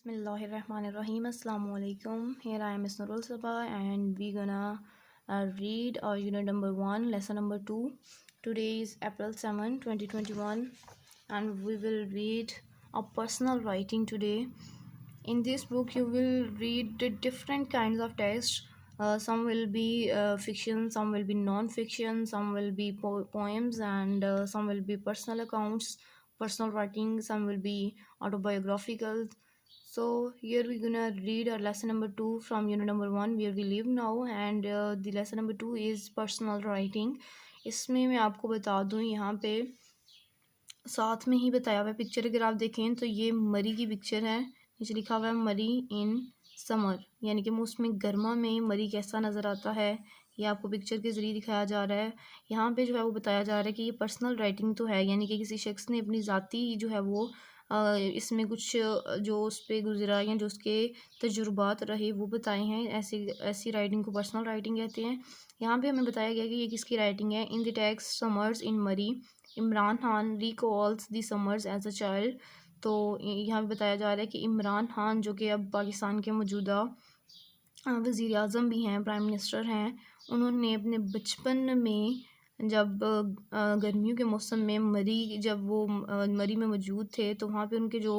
Bismillahirrahmanirrahim. Assalamu alaikum. Here I am Miss Nurul Sabah and we gonna read our unit number 1, lesson number 2. Today is April 7, 2021 and we will read a personal writing today. In this book you will read the different kinds of text. Some will be fiction, some will be non-fiction, some will be poems and some will be personal accounts, personal writing, some will be autobiographical. So here we're gonna read our lesson number 2 from unit number 1 where we live now, and the lesson number 2 is personal writing. इसमें मैं आपको बता दूं, यहाँ पे साथ में ही बताया हुआ है पिक्चर, अगर आप देखें तो ये मरी की पिक्चर है। नीचे लिखा हुआ है मरी इन समर, यानी कि मौसम गर्मा में मरी कैसा नज़र आता है, ये आपको पिक्चर के ज़रिए दिखाया जा रहा है। यहाँ पे जो है वो बताया जा रहा है कि ये पर्सनल राइटिंग तो है, यानी कि किसी शख्स ने अपनी ज़ाती जो है वो इसमें कुछ जो उस पर गुजरा या जो उसके तजुर्बात रहे वो बताए हैं। ऐसी राइटिंग को पर्सनल राइटिंग कहते हैं। यहाँ पे हमें बताया गया कि ये किसकी राइटिंग है। In the text summers in Murree, Imran Khan recalls the summers as a child. तो यहाँ पे बताया जा रहा है कि इमरान खान जो कि अब पाकिस्तान के मौजूदा वज़ीर आज़म भी हैं, प्राइम मिनिस्टर हैं, उन्होंने अपने बचपन में जब गर्मियों के मौसम में जब वो मरी में मौजूद थे तो वहाँ पे उनके जो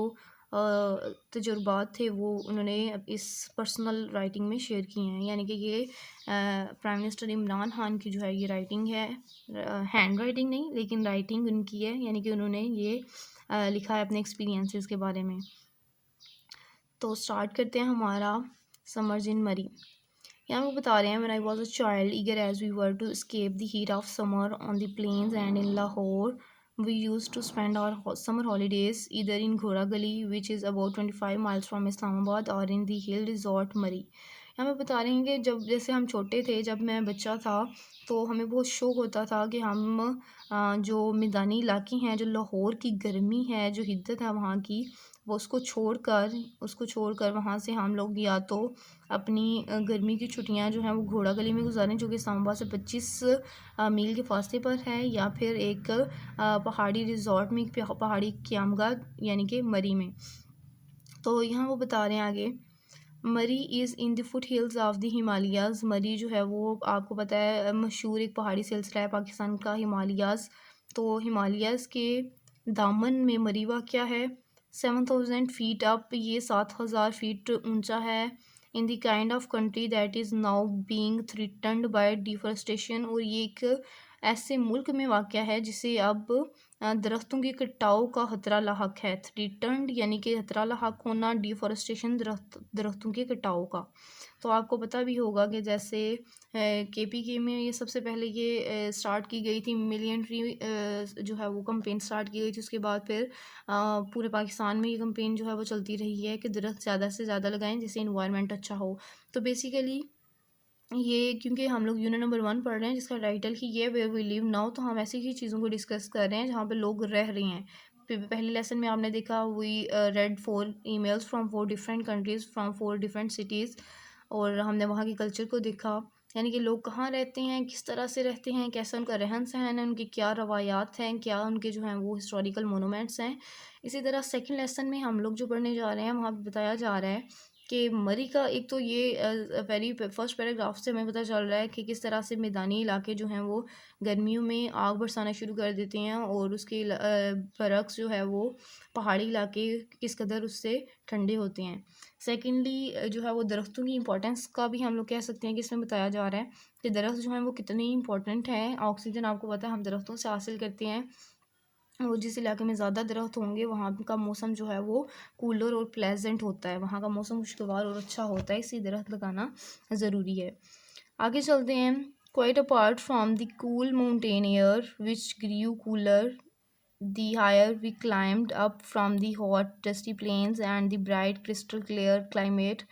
तजुर्बात थे वो उन्होंने इस पर्सनल राइटिंग में शेयर किए हैं। यानी कि ये प्राइम मिनिस्टर इमरान खान की जो है ये राइटिंग है, हैंड राइटिंग नहीं लेकिन राइटिंग उनकी है, यानी कि उन्होंने ये लिखा है अपने एक्सपीरियंसेस के बारे में। तो स्टार्ट करते हैं हमारा समर्स इन मरी। यहाँ वो बता रहे हैं, when I was a child eager as we were to escape the heat of summer on the plains and in Lahore, we used to spend our summer holidays either in Ghora Gali, which is about 25 miles from Islamabad, or in the hill resort Murray. यहाँ पे बता रहे हैं कि जब जैसे हम छोटे थे, जब मैं बच्चा था तो हमें बहुत शौक़ होता था कि हम जो मैदानी इलाके हैं, जो लाहौर की गर्मी है, जो हिद्दत है वहाँ की, वो उसको छोड़कर वहाँ से हम लोग या तो अपनी गर्मी की छुट्टियाँ जो हैं वो घोड़ा गली में गुजारें, जो कि इस्लामाबाद से 25 मील के फासले पर है, या फिर एक पहाड़ी रिजॉर्ट में, पहाड़ी क़यामगाह यानी कि मरी में। तो यहाँ वो बता रहे हैं आगे, मरी is in the foot hills of the Himalayas. मरी जो है वो आपको पता है मशहूर एक पहाड़ी सिलसिला है पाकिस्तान का, हिमालयाज़। तो हिमालयाज़ के दामन में मरी वाक़या है। 7000 फीट अप, ये 7000 फीट ऊंचा है। In the kind of country that is now being threatened bye deforestation, और ये एक ऐसे मुल्क में वाक़या है जिसे अब दरख्तों के कटाव का खतरा लाहक है। थ्रेटन्ड यानी कि खतरा लाहक होना, डिफॉरेस्टेशन दरख्तों के कटाव का। तो आपको पता भी होगा कि जैसे KPK में ये सबसे पहले ये स्टार्ट की गई थी, मिलियन ट्री जो है वो कंपेन स्टार्ट की गई थी। उसके बाद फिर पूरे पाकिस्तान में ये कंपेन जो है वो चलती रही है कि दरख्त ज़्यादा से ज़्यादा लगाएं जिससे इन्वायरमेंट अच्छा हो। तो बेसिकली ये क्योंकि हम लोग यूनिट नंबर 1 पढ़ रहे हैं जिसका टाइटल ही ये वेयर वी लिव नाउ, तो हम ऐसी ही चीज़ों को डिस्कस कर रहे हैं जहाँ पे लोग रह रहे हैं। पहले लेसन में आपने देखा we read 4 emails from 4 different countries from 4 different cities, और हमने वहाँ के कल्चर को देखा, यानी कि लोग कहाँ रहते हैं, किस तरह से रहते हैं, कैसा उनका रहन सहन है, उनकी क्या रवायात हैं, क्या उनके जो हैं वो हिस्टोरिकल मोनूमेंट्स हैं। इसी तरह सेकंड लेसन में हम लोग जो पढ़ने जा रहे हैं वहाँ पे बताया जा रहा है कि मरी का एक तो ये वेरी फर्स्ट पैराग्राफ से हमें पता चल रहा है कि किस तरह से मैदानी इलाके जो हैं वो गर्मियों में आग बरसाना शुरू कर देते हैं, और उसके बरक्स जो है वो पहाड़ी इलाके किस कदर उससे ठंडे होते हैं। सेकेंडली जो है वो दरख्तों की इंपॉर्टेंस का भी हम लोग कह सकते हैं कि इसमें बताया जा रहा है कि दरख्त जो हैं वो कितने इंपॉर्टेंट हैं। ऑक्सीजन आपको पता है हम दरख्तों से हासिल करते हैं, और जिस इलाके में ज़्यादा दरख्त होंगे वहाँ का मौसम जो है वो कूलर और प्लेजेंट होता है, वहाँ का मौसम खुशगवार और अच्छा होता है, इसलिए दरख्त लगाना ज़रूरी है। आगे चलते हैं। Quite apart from the cool mountain air which grew cooler the higher we climbed up from the hot dusty plains and the bright crystal clear climate,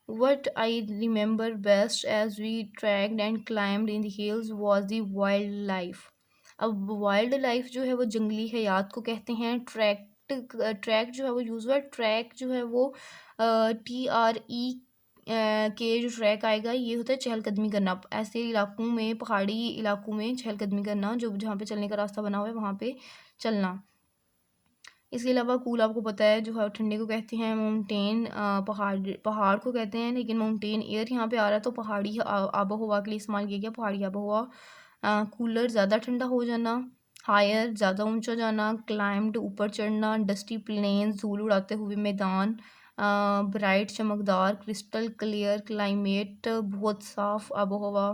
what I remember best as we trekked and climbed in the hills was the wildlife. अब wild life जो है वो जंगली हयात को कहते हैं। Track जो है वो यूज़ हुआ है। ट्रैक जो है वो TRE के जो ट्रैक आएगा ये होता है चहलकदमी करना, ऐसे इलाकों में, पहाड़ी इलाकों में चहलकदमी करना, जो जहाँ पे चलने का रास्ता बना हुआ है वहाँ पे चलना। इसके अलावा कूल आपको पता है जो है ठंडे को कहते हैं माउंटेन, पहाड़ को कहते हैं, लेकिन माउंटेन एयर यहाँ पे आ रहा है तो पहाड़ी आबो हवा के लिए इस्तेमाल किया गया, पहाड़ी आबो हवा। कूलर ज़्यादा ठंडा हो जाना, हायर ज़्यादा ऊंचा जाना, क्लाइम्ड ऊपर चढ़ना, डस्टी प्लेन्स धूल उड़ाते हुए मैदान, ब्राइट चमकदार क्रिस्टल क्लियर क्लाइमेट बहुत साफ आबो हवा।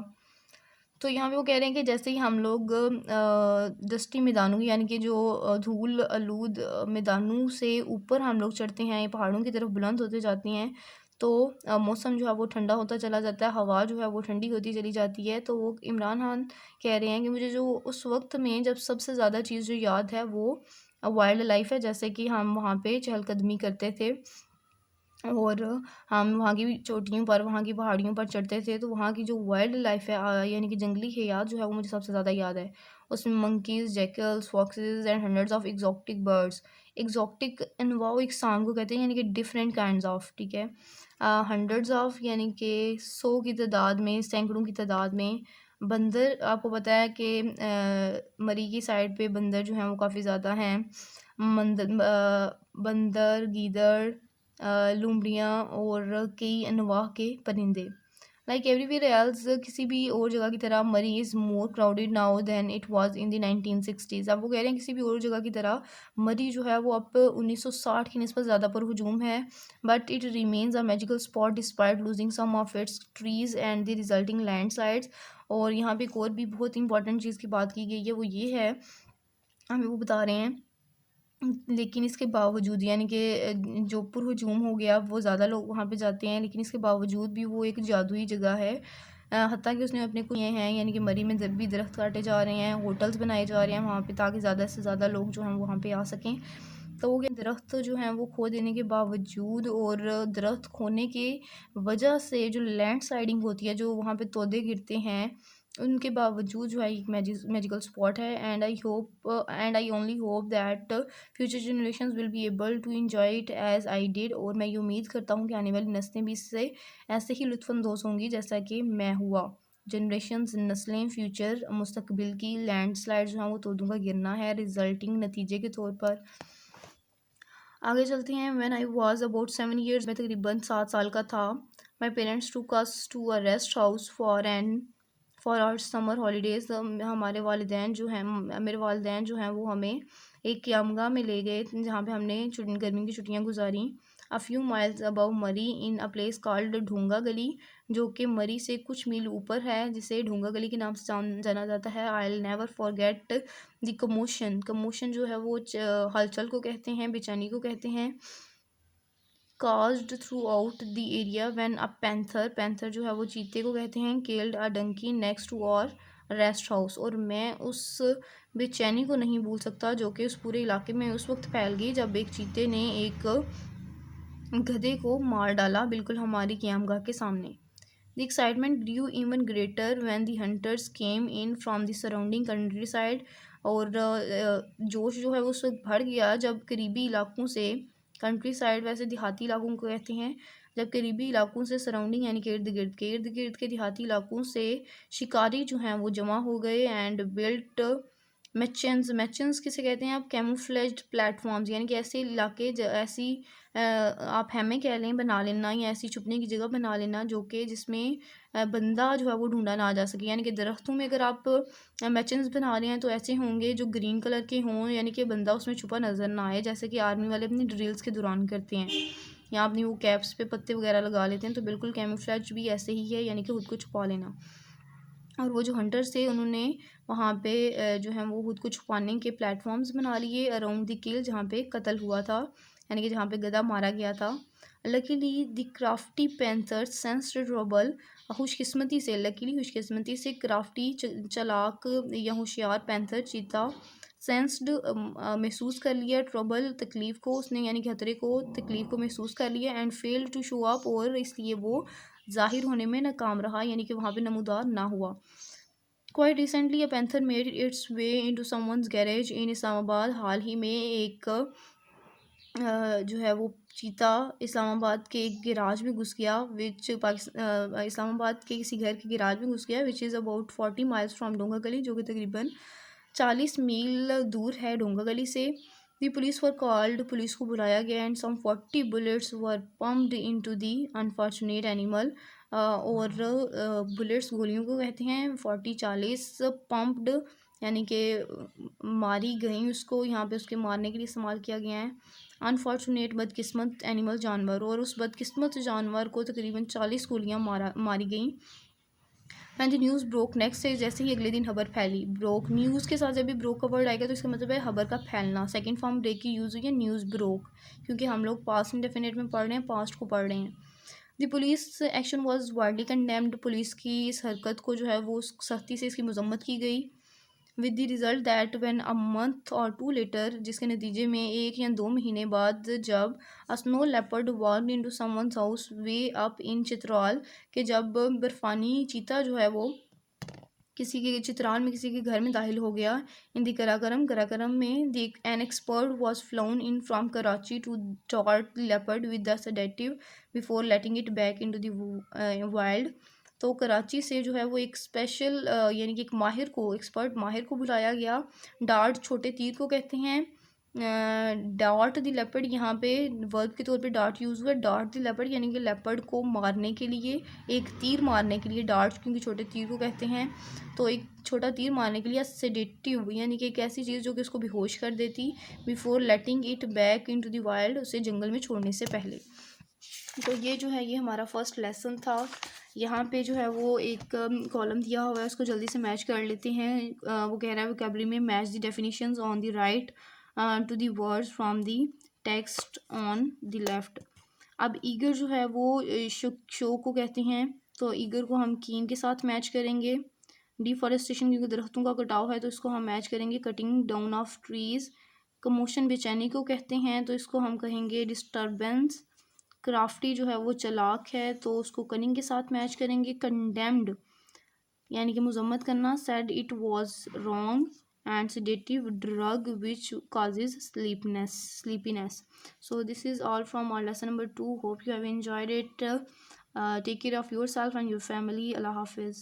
तो यहाँ पे वो कह रहे हैं कि जैसे ही हम लोग डस्टी मैदानों यानी कि जो धूल आलूद मैदानों से ऊपर हम लोग चढ़ते हैं, पहाड़ों की तरफ बुलंद होते जाते हैं, तो मौसम जो है वो ठंडा होता चला जाता है, हवा जो है वो ठंडी होती चली जाती है। तो वो इमरान खान कह रहे हैं कि मुझे जो उस वक्त में जब सबसे ज़्यादा चीज़ जो याद है वो वाइल्ड लाइफ है, जैसे कि हम वहाँ पे चहलकदमी करते थे और हम वहाँ की चोटियों पर, वहाँ की पहाड़ियों पर चढ़ते थे, तो वहाँ की जो वाइल्ड लाइफ है यानी कि जंगली हयात जो है वो मुझे सबसे ज़्यादा याद है। उसमें monkeys, jackals, foxes and hundreds of exotic birds. Exotic involve एक सांग को कहते हैं यानी कि डिफरेंट काइंड्स ऑफ, ठीक है। हंड्रेड्स ऑफ यानी कि 100 की तादाद में, सैकड़ों की तादाद में। बंदर आपको पता है कि मरी की साइड पे बंदर जो हैं वो काफ़ी ज़्यादा हैं। बंदर, गीदड़, लोमड़ियाँ और कई अनवाह के परिंदे। लाइक एवरीवेयर एल्स, किसी भी और जगह की तरह Murree is more crowded now than it was in the 1960s। अब वो कह रहे हैं किसी भी और जगह की तरह मरी जो है वो अब 1960 की निस्बत ज़्यादा पर हुजूम है, but it remains a magical spot despite losing some of its trees and the resulting landslides. और यहाँ पे एक और भी बहुत इंपॉर्टेंट चीज़ की बात की गई है, वो ये है, हमें वो बता रहे हैं लेकिन इसके बावजूद यानी कि जो पुरहजूम हो गया, वो ज़्यादा लोग वहाँ पे जाते हैं, लेकिन इसके बावजूद भी वो एक जादुई जगह है। हत्ता कि उसने अपने कुएँ हैं यानी कि मरी में जब भी दरख्त काटे जा रहे हैं, होटल्स बनाए जा रहे हैं वहाँ पे, ताकि ज़्यादा से ज़्यादा लोग जो हैं वहाँ पे आ सकें। तो वो दरख्त जो हैं वो खो देने के बावजूद और दरख्त खोने की वजह से जो लैंड स्लाइडिंग होती है, जो वहाँ पे तोदे गिरते हैं, उनके बावजूद जो है एक मैजिकल स्पॉट है। And I only hope that future generations will be able to enjoy it as I did. और मैं ये उम्मीद करता हूँ कि आने वाली नस्लें भी इससे ऐसे ही लुत्फ़अंदोज़ होंगी जैसा कि मैं हुआ। जनरेशंस, नस्लें, फ्यूचर, मुस्तकबिल की लैंडस्लाइड जो हैं वो तोदों का गिरना है, रिजल्टिंग नतीजे के तौर पर। आगे चलते हैं। When I was about 7 years, मैं तकरीबन 7 साल का था, my parents took us to a rest house for our summer holidays. हमारे वालिदैन जो हैं, मेरे वालिदैन जो हैं वो हमें एक क़यामगाह में ले गए जहाँ पे हमने गर्मी की छुट्टियाँ गुजारी। अ फ्यू माइल्स अबव मरी इन अ प्लेस कॉल्ड ढूंगा गली, जो कि मरी से कुछ मील ऊपर है, जिसे ढूंगा गली के नाम से जाना जाता है। I will never forget the commotion जो है वो हलचल को कहते हैं, बेचैनी को कहते हैं। caused throughout the area when a panther जो है वो चीते को कहते हैं, killed a donkey next to our rest house. और मैं उस बेचैनी को नहीं भूल सकता जो कि उस पूरे इलाके में उस वक्त फैल गई जब एक चीते ने एक गधे को मार डाला बिल्कुल हमारी क़यामगाह के सामने। The excitement grew even greater when the hunters came in from the surrounding countryside। और जोश जो है वो उस वक्त बढ़ गया जब करीबी इलाकों से, कंट्री साइड वैसे देहाती इलाकों को कहते हैं, जब करीबी इलाकों से, सराउंडिंग यानी कि इर्द गिर्द के देहाती इलाकों से शिकारी जो हैं वो जमा हो गए। एंड बिल्ट मैचन्स किसे कहते हैं आप, कैमोफ्लेज्ड प्लेटफॉर्म्स यानी कि ऐसे इलाके, ऐसी आप हेमें कह लें बना लेना, या ऐसी छुपने की जगह बना लेना जो कि जिसमें बंदा जो है वो ढूंढा ना जा सके। यानी कि दरख्तों में अगर आप मैचन्स बना रहे हैं तो ऐसे होंगे जो ग्रीन कलर के हों, यानी कि बंदा उसमें छुपा नज़र ना आए, जैसे कि आर्मी वाले अपनी ड्रिल्स के दौरान करते हैं, या अपनी वो कैप्स पे पत्ते वगैरह लगा लेते हैं। तो बिल्कुल कैमोफ्लेज भी ऐसे ही है, यानी कि खुद को छुपा लेना। और वो जो हंटर्स थे उन्होंने वहाँ पे जो है वो खुद को छुपाने के प्लेटफॉर्म्स बना लिए अराउंड द किल, जहाँ पे कत्ल हुआ था, यानी कि जहाँ पे गधा मारा गया था। Luckily the crafty panthers sensed trouble, खुशकिस्मती से क्राफ्टी चालाक या होशियार पैंथर चीता सेंस्ड महसूस कर लिया ट्रबल, तकलीफ़ को उसने, यानी कि खतरे को, तकलीफ़ को महसूस कर लिया। And fail to show up, और इसलिए वो ज़ाहिर होने में नाकाम रहा, यानी कि वहाँ पे नमूदार ना हुआ। Quite recently a panther made its way into someone's garage in Islamabad. हाल ही में एक जो है वो चीता इस्लामाबाद के एक गिराज में घुस गया, इस्लामाबाद के किसी घर के गिराज में घुस गया, which is about 40 miles from डोंगा गली, जो कि तकरीबन 40 मील दूर है डोंगा गली से। The police were called, police को बुलाया गया, and some 40 bullets were pumped into the unfortunate animal. और बुलेट्स गोलियों को कहते हैं, 40 पम्प्ड यानी कि मारी गई उसको, यहाँ पे उसके मारने के लिए इस्तेमाल किया गया है। अनफॉर्चुनेट बदकिस्मत एनिमल जानवर, और उस बदकिस्मत जानवर को तकरीबन 40 गोलियाँ मारी गई। And the news broke next day, जैसे ही अगले दिन खबर फैली। ब्रोक न्यूज़ के साथ जब भी ब्रोक का वर्ड आएगा तो इसका मतलब है खबर का फैलना। सेकंड फॉर्म ब्रेक की यूज़ हुई है न्यूज़ ब्रोक, क्योंकि हम लोग पास्ट इंडेफिनिट में पढ़ रहे हैं, पास्ट को पढ़ रहे हैं। The police action was widely condemned, police की इस हरकत को जो है वो सख्ती से इसकी मजम्मत की गई। With the result that when a month और 2 लेटर, जिसके नतीजे में 1 या 2 महीने बाद जब अ snow leopard walked into someone's house way up in Chitral, कि जब बर्फ़ानी चीता जो है वो किसी के चित्राल में किसी के घर में दाखिल हो गया। इन द कराकरम में the an expert was flown in from Karachi to dart leopard with the sedative before letting it back into the wild. तो कराची से जो है वो एक स्पेशल यानी कि एक माहिर को, एक्सपर्ट माहिर को बुलाया गया। डार्ट छोटे तीर को कहते हैं। डार्ट द लेपर्ड, यहाँ पे वर्ब के तौर पे डार्ट यूज़ हुआ है। डार्ट द लेपर्ड यानी कि लेपर्ड को मारने के लिए, एक तीर मारने के लिए, डार्ट क्योंकि छोटे तीर को कहते हैं, तो एक छोटा तीर मारने के लिए। सेडेटिव यानी कि एक ऐसी चीज़ जो कि उसको बेहोश कर देती। Before letting it back into the wild, उसे जंगल में छोड़ने से पहले। तो ये जो है ये हमारा फर्स्ट लेसन था। यहाँ पे जो है वो एक कॉलम दिया हुआ है, उसको जल्दी से मैच कर लेते हैं। वो कह रहा है वोकैबुलरी में match the definitions on the right to the words from the text on the left. अब ईगर जो है वो शो को कहते हैं, तो ईगर को हम कीन के साथ मैच करेंगे। डिफॉरेस्टेशन, क्योंकि दरख्तों का कटाव है तो इसको हम मैच करेंगे cutting down of trees. Commotion बेचैनी को कहते हैं, तो इसको हम कहेंगे डिस्टर्बेंस। क्राफ्टी जो है वो चालाक है, तो उसको कनिंग के साथ मैच करेंगे। कंडेम्ड यानी कि मुजम्मत करना। Said it was wrong, and sedative drug which causes sleepiness. So this is all from our lesson number 2. Hope you have enjoyed it. Take care of yourself and your family. Allah Hafiz.